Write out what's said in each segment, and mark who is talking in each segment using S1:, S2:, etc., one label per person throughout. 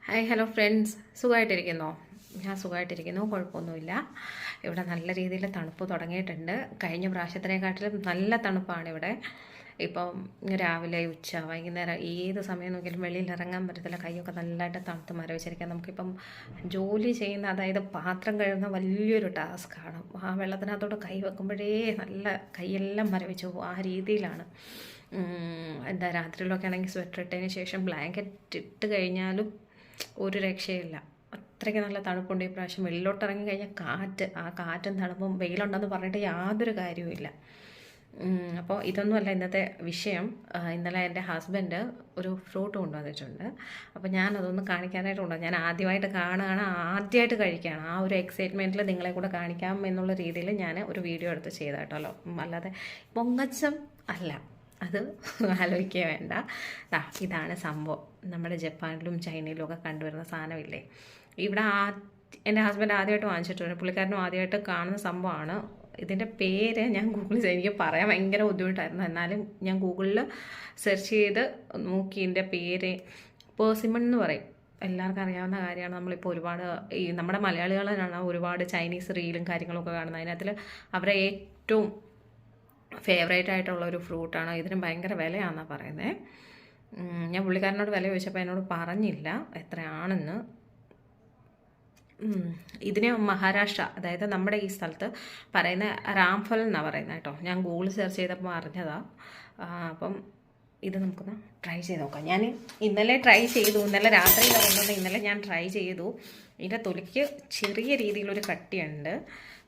S1: Hi hello friends, സുഖമായിട്ടിരിക്കുന്നോ? ഞാൻ സുഖമായിട്ടിരിക്കുന്നു, കുഴപ്പമൊന്നുമില്ല. ഇവിടെ നല്ല രീതിയിൽ തണുപ്പ് തുടങ്ങിയിട്ടുണ്ട്. കഴിഞ്ഞ പ്രാവശ്യത്തിനെക്കാട്ടിലും നല്ല തണുപ്പാണ് ഇവിടെ. ഇപ്പം രാവിലെ, ഉച്ച, വൈകുന്നേരം ഏത് സമയം നോക്കിയാലും വെളിയിൽ ഇറങ്ങാൻ പറ്റത്തില്ല. കൈയൊക്കെ നല്ലതായിട്ട് തണുത്ത് മരവിച്ചിരിക്കാം. നമുക്കിപ്പം ജോലി ചെയ്യുന്ന, അതായത് പാത്രം കഴുകുന്ന വലിയൊരു ടാസ്ക്കാണ്. ആ വെള്ളത്തിനകത്തോട്ട് കൈ വെക്കുമ്പോഴേ നല്ല കൈയെല്ലാം മരവിച്ചു പോകും. ആ രീതിയിലാണ്. രാത്രിയിലൊക്കെ ആണെങ്കിൽ സ്വെറ്റർ ഇട്ടതിന് ശേഷം ബ്ലാങ്കറ്റ് ഇട്ട് കഴിഞ്ഞാലും ഒരു രക്ഷയില്ല. അത്രയ്ക്ക് നല്ല തണുപ്പുണ്ട് ഈ പ്രാവശ്യം. വെളിയിലോട്ട് ഇറങ്ങി കഴിഞ്ഞാൽ ആ കാറ്റും തണുപ്പും വെയിലുണ്ടെന്ന് പറഞ്ഞിട്ട് യാതൊരു കാര്യവുമില്ല. അപ്പോൾ ഇതൊന്നുമല്ല ഇന്നത്തെ വിഷയം. ഇന്നലെ എൻ്റെ ഹസ്ബൻഡ് ഒരു ഫ്രൂട്ട് കൊണ്ടുവന്നിട്ടുണ്ട്. അപ്പോൾ ഞാനതൊന്ന് കാണിക്കാനായിട്ടുണ്ട്. ഞാൻ ആദ്യമായിട്ട് കാണുകയാണ്, ആദ്യമായിട്ട് കഴിക്കുകയാണ്. ആ ഒരു എക്സൈറ്റ്മെൻറ്റിൽ നിങ്ങളെ കൂടെ കാണിക്കാം എന്നുള്ള രീതിയിൽ ഞാൻ ഒരു വീഡിയോ എടുത്ത് ചെയ്തായിട്ടല്ലോ. അല്ലാതെ പൊങ്ങച്ചം അല്ല, അത് ആലോചിക്കുക വേണ്ട. ഇതാണ് സംഭവം. നമ്മുടെ ജപ്പാനിലും ചൈനയിലും ഒക്കെ കണ്ടുവരുന്ന സാധനമില്ലേ, ഇവിടെ എൻ്റെ ഹസ്ബൻഡ് ആദ്യമായിട്ട് വാങ്ങിച്ചിട്ടുണ്ട്. പുള്ളിക്കാരനും ആദ്യമായിട്ട് കാണുന്ന സംഭവമാണ്. ഇതിൻ്റെ പേര് ഞാൻ ഗൂഗിളിൽ എനിക്ക് പറയാൻ ഭയങ്കര ബുദ്ധിമുട്ടായിരുന്നു. എന്നാലും ഞാൻ ഗൂഗിളിൽ സെർച്ച് ചെയ്ത് നോക്കി. ഇതിൻ്റെ പേര് പേഴ്സിമൺ എന്ന് പറയും. എല്ലാവർക്കും അറിയാവുന്ന കാര്യമാണ്. നമ്മളിപ്പോൾ ഒരുപാട് നമ്മുടെ മലയാളികളാണ് ഒരുപാട് ചൈനീസ് റീലും കാര്യങ്ങളൊക്കെ കാണുന്നത്. അതിനകത്തിൽ അവരെ ഏറ്റവും ഫേവറേറ്റ് ആയിട്ടുള്ള ഒരു ഫ്രൂട്ടാണ്. ഇതിന് ഭയങ്കര വിലയാണെന്നാണ് പറയുന്നത്. ഞാൻ പുള്ളിക്കാരനോട് വില ചോദിച്ചപ്പോൾ എന്നോട് പറഞ്ഞില്ല എത്രയാണെന്ന്. ഇതിന് മഹാരാഷ്ട്ര, അതായത് നമ്മുടെ ഈ സ്ഥലത്ത് പറയുന്ന രാംഫൽ എന്നാണ് പറയുന്നത് കേട്ടോ. ഞാൻ ഗൂഗിൾ സെർച്ച് ചെയ്തപ്പോൾ അറിഞ്ഞതാണ്. അപ്പം ഇത് നമുക്കൊന്ന് ട്രൈ ചെയ്ത് നോക്കാം. ഞാൻ ഇന്നലെ ട്രൈ ചെയ്തു. ഇന്നലെ രാത്രിയിലാണ് കൊണ്ടുവന്ന് ഇന്നലെ ഞാൻ ട്രൈ ചെയ്തു. ഇതിൻ്റെ തൊലിക്ക് ചെറിയ രീതിയിലൊരു കട്ടിയുണ്ട്.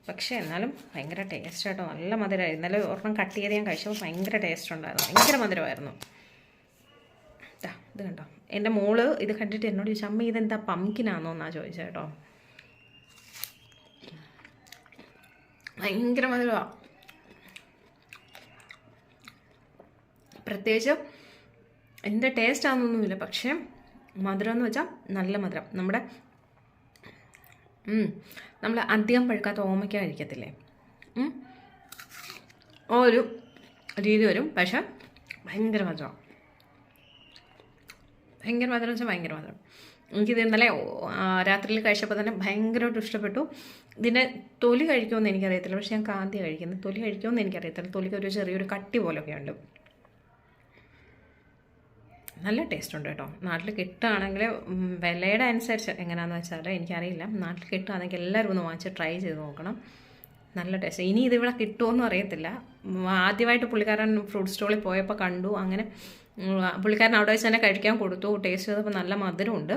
S1: പക്ഷേ എന്നാലും ഭയങ്കര ടേസ്റ്റ് ആയിട്ടോ, നല്ല മധുരമായി. ഇന്നലെ ഒരെണ്ണം കട്ട് ചെയ്ത് ഞാൻ കഴിച്ചപ്പോൾ ഭയങ്കര ടേസ്റ്റ് ഉണ്ടായിരുന്നു, ഭയങ്കര മധുരമായിരുന്നു. ഇത് കണ്ടോ, എൻ്റെ മോള് ഇത് കണ്ടിട്ട് എന്നോട് ചോദിച്ചു, അമ്മ ഇതെന്താ പംകിനാണോ എന്നാണ് ചോദിച്ചത് കേട്ടോ. ഭയങ്കര മധുരമാണ്. പ്രത്യേകിച്ച് എൻ്റെ ടേസ്റ്റ് ആണെന്നൊന്നുമില്ല, പക്ഷേ മധുരം എന്ന് വെച്ചാൽ നല്ല മധുരം. നമ്മൾ അധികം പഴുക്കാത്ത ഓമയ്ക്ക കഴിക്കത്തില്ലേ, ഒരു രീതി വരും. പക്ഷെ ഭയങ്കര മധുരം, ഭയങ്കര മധുരം വെച്ചാൽ ഭയങ്കര മധുരം. എനിക്കിത് ഇന്നലെ രാത്രിയിൽ കഴിച്ചപ്പോൾ തന്നെ ഭയങ്കരമായിട്ട് ഇഷ്ടപ്പെട്ടു. ഇതിൻ്റെ തൊലി കഴിക്കുമെന്ന് എനിക്കറിയത്തില്ല, പക്ഷെ ഞാൻ കാന്തി കഴിക്കുന്നത്. തൊലി കഴിക്കുമെന്ന് എനിക്കറിയത്തില്ല. തൊലിക്ക് ഒരു ചെറിയൊരു കട്ടി പോലൊക്കെ ഉണ്ട്. നല്ല ടേസ്റ്റ് ഉണ്ട് കേട്ടോ. നാട്ടിൽ കിട്ടുകയാണെങ്കിൽ വിലയുടെ അനുസരിച്ച് എങ്ങനെയാണെന്ന് വെച്ചാൽ എനിക്കറിയില്ല. നാട്ടിൽ കിട്ടുകയാണെങ്കിൽ എല്ലാവരും ഒന്ന് വാങ്ങിച്ച് ട്രൈ ചെയ്ത് നോക്കണം. നല്ല ടേസ്റ്റ്. ഇനി ഇതിവിടെ കിട്ടുമോയെന്നും അറിയത്തില്ല. ആദ്യമായിട്ട് പുള്ളിക്കാരൻ ഫ്രൂട്ട് സ്റ്റോളിൽ പോയപ്പോൾ കണ്ടു. അങ്ങനെ പുള്ളിക്കാരൻ അവിടെ വെച്ച് തന്നെ കഴിക്കാൻ കൊടുത്തു. ടേസ്റ്റ് ചെയ്തപ്പോൾ നല്ല മധുരമുണ്ട്.